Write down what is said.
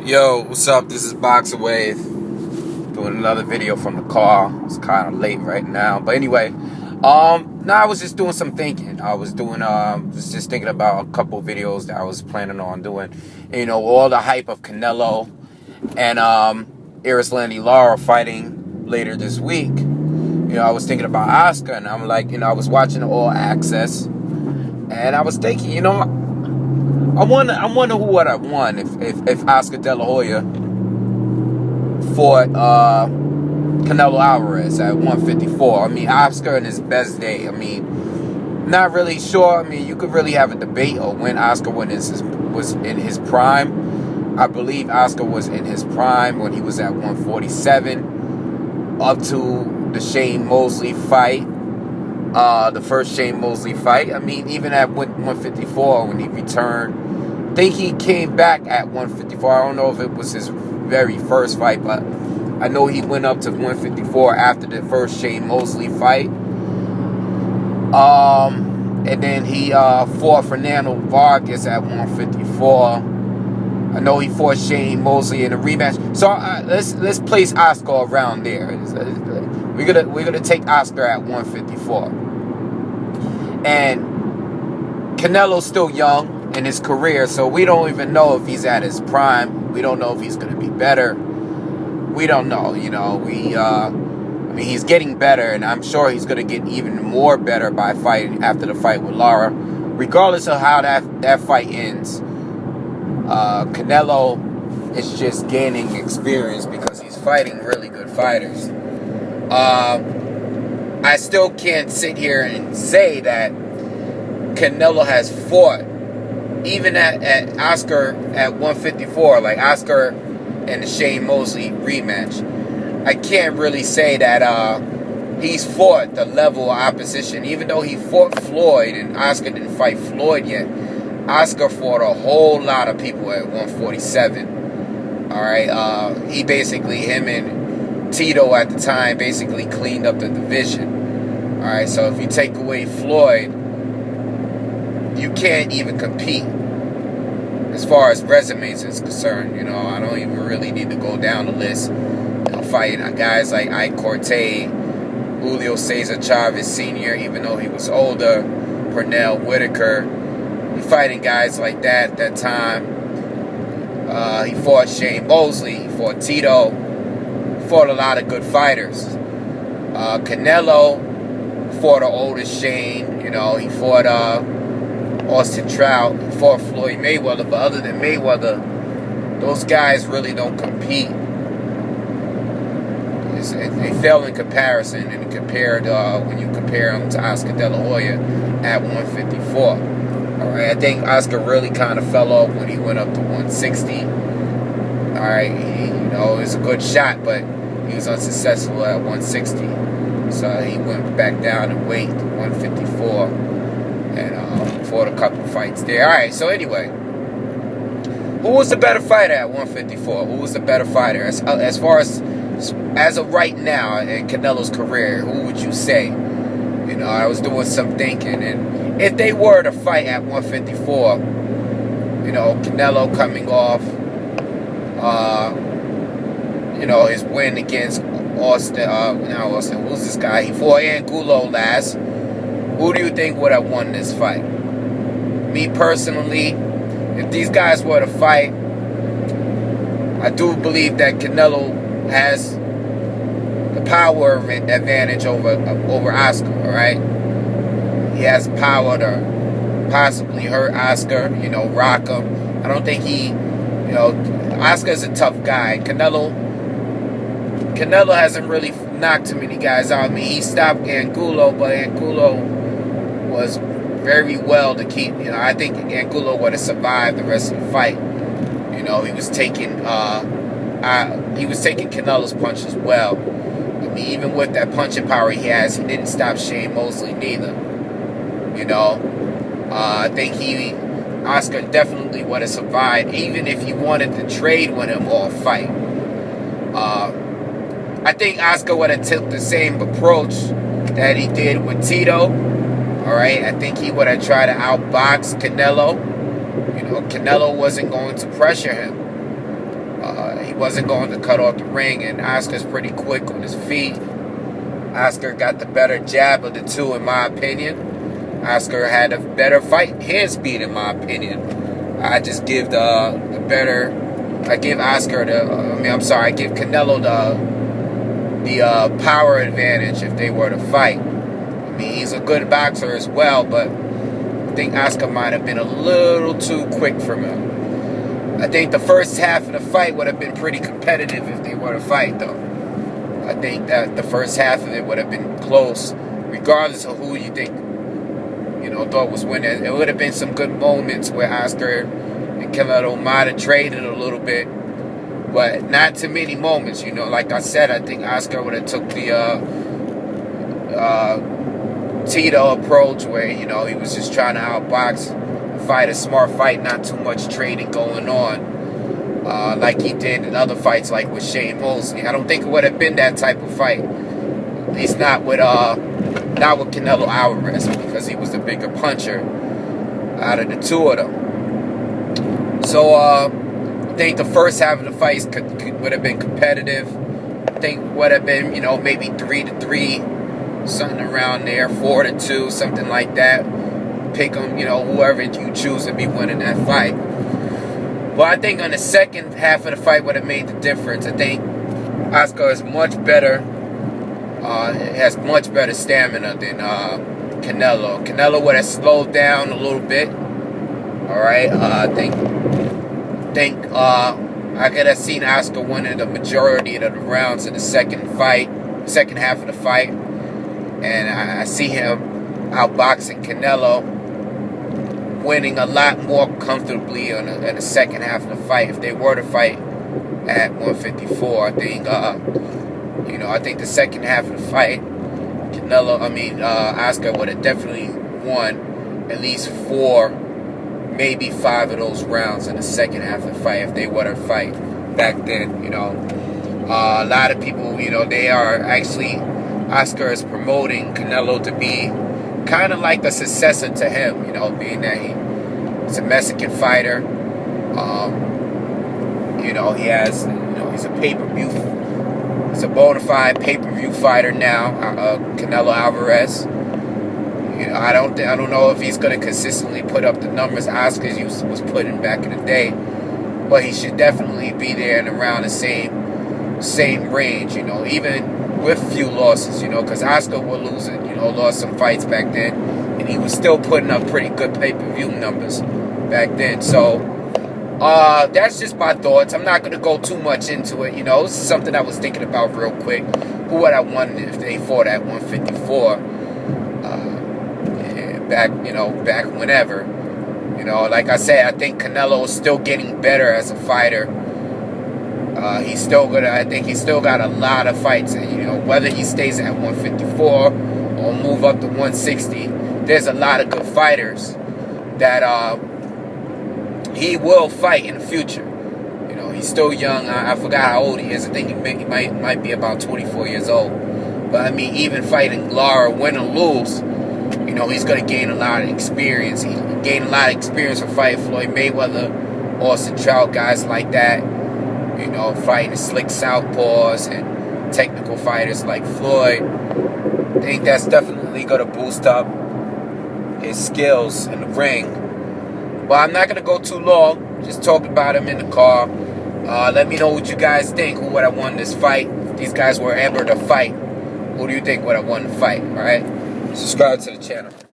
Yo, what's up? This is Boxer Wave doing another video from the car. It's kind of late right now, but anyway, I was just doing some thinking. I was doing was just thinking about a couple videos that I was planning on doing. You know, all the hype of Canelo and Erislandy Lara fighting later this week. You know, I was thinking about Oscar, and I'm like, I was watching All Access, and I was thinking, I wonder who would have won if Oscar De La Hoya fought Canelo Alvarez at 154. I mean, Oscar in his best day. I mean, not really sure. I mean, you could really have a debate on when Oscar was in his prime. I believe Oscar was in his prime when he was at 147, up to the Shane Mosley fight. The first Shane Mosley fight. I mean, even at 154 when he returned, I think he came back at 154. I don't know if it was his very first fight, but I know he went up to 154 after the first Shane Mosley fight. And then he fought Fernando Vargas at 154. I know he fought Shane Mosley in a rematch. So let's place Oscar around there. We're gonna take Oscar at 154. And Canelo's still young in his career, so we don't even know if he's at his prime. We don't know if he's gonna be better. We don't know. I mean, he's getting better, and I'm sure he's gonna get even more better by fighting after the fight with Lara, regardless of how that fight ends. Canelo is just gaining experience because he's fighting really good fighters. I still can't sit here and say that Canelo has fought, even at Oscar at 154, like Oscar and the Shane Mosley rematch. I can't really say that he's fought the level of opposition. Even though he fought Floyd and Oscar didn't fight Floyd yet, Oscar fought a whole lot of people at 147. All right, him and Tito at the time basically cleaned up the division. All right, so if you take away Floyd, you can't even compete as far as resumes is concerned. I don't even really need to go down the list. Fighting guys like Ike Cortez, Julio Cesar Chavez Sr., even though he was older, Pernell Whitaker. Fighting guys like that time. He fought Shane Mosley, he fought Tito, fought a lot of good fighters. Canelo fought the oldest Shane, he fought Austin Trout, he fought Floyd Mayweather, but other than Mayweather, those guys really don't compete. They fell in comparison, and compared when you compare them to Oscar De La Hoya at 154. All right, I think Oscar really kind of fell off when he went up to 160. All right, it was a good shot, but he was unsuccessful at 160. So he went back down in weight to 154 and fought a couple fights there. All right, so anyway, who was the better fighter at 154? Who was the better fighter as far as of right now in Canelo's career? Who would you say? I was doing some thinking, and if they were to fight at 154, Canelo coming off, his win against Austin, who's this guy? He fought Angulo last. Who do you think would have won this fight? Me personally, if these guys were to fight, I do believe that Canelo has the power advantage over Oscar, all right? He has power to possibly hurt Oscar, rock him. I don't think Oscar's a tough guy. Canelo hasn't really knocked too many guys out. I mean, he stopped Angulo, but Angulo was very well to keep. I think Angulo would have survived the rest of the fight. He was taking Canelo's punch as well. I mean, even with that punching power he has, he didn't stop Shane Mosley neither. I think Oscar definitely would have survived, even if he wanted to trade with him or fight. I think Oscar would have took the same approach that he did with Tito. All right, I think he would have tried to outbox Canelo. Canelo wasn't going to pressure him. He wasn't going to cut off the ring, and Oscar's pretty quick on his feet. Oscar got the better jab of the two, in my opinion. Oscar had a better hand speed, in my opinion. I just give I give Oscar I give Canelo the power advantage if they were to fight. I mean, he's a good boxer as well, but I think Oscar might have been a little too quick for him. I think the first half of the fight would have been pretty competitive if they were to fight, though. I think that the first half of it would have been close, regardless of who you think, thought was winning. It would have been some good moments where Oscar and Canelo might have traded a little bit, but not too many moments. Like I said, I think Oscar would have took the Tito approach where, he was just trying to outbox, fight a smart fight, not too much trading going on. Like he did in other fights, like with Shane Mosley. I don't think it would have been that type of fight. At least not with Canelo Alvarez, because he was the bigger puncher out of the two of them. So I think the first half of the fight would have been competitive. I think would have been, maybe 3-3, something around there, 4-2, something like that. Pick them, whoever you choose to be winning that fight. Well, I think on the second half of the fight would have made the difference. I think Oscar is much better, has much better stamina than Canelo. Canelo would have slowed down a little bit. All right, I think I could have seen Oscar winning the majority of the rounds in the second half of the fight, and I see him outboxing Canelo, winning a lot more comfortably in the second half of the fight. If they were to fight at 154, I think I think the second half of the fight, Oscar would have definitely won at least 4, maybe 5 of those rounds in the second half of the fight if they were to fight back then. A lot of people, they are actually, Oscar is promoting Canelo to be kind of like a successor to him, being that he's a Mexican fighter. He has, he's a pay-per-view, he's a bona fide pay-per-view fighter now, Canelo Alvarez. I don't know if he's going to consistently put up the numbers Oscar was putting back in the day, but he should definitely be there and around the same range, even with few losses, because Oscar was losing, lost some fights back then, and he was still putting up pretty good pay-per-view numbers back then. So that's just my thoughts. I'm not going to go too much into it. This is something I was thinking about real quick. Who would I want if they fought at 154? Back whenever. Like I said, I think Canelo is still getting better as a fighter. I think he's still got a lot of fights. And, whether he stays at 154 or move up to 160, there's a lot of good fighters that he will fight in the future. He's still young. I forgot how old he is. I think he might be about 24 years old. But even fighting Lara, win or lose, he's going to gain a lot of experience. He gained a lot of experience from fighting Floyd Mayweather, Austin Trout, guys like that. Fighting slick southpaws and technical fighters like Floyd. I think that's definitely going to boost up his skills in the ring. But I'm not going to go too long. Just talk about him in the car. Let me know what you guys think. Who would have won this fight? If these guys were ever to fight, who do you think would have won the fight? All right? Subscribe to the channel.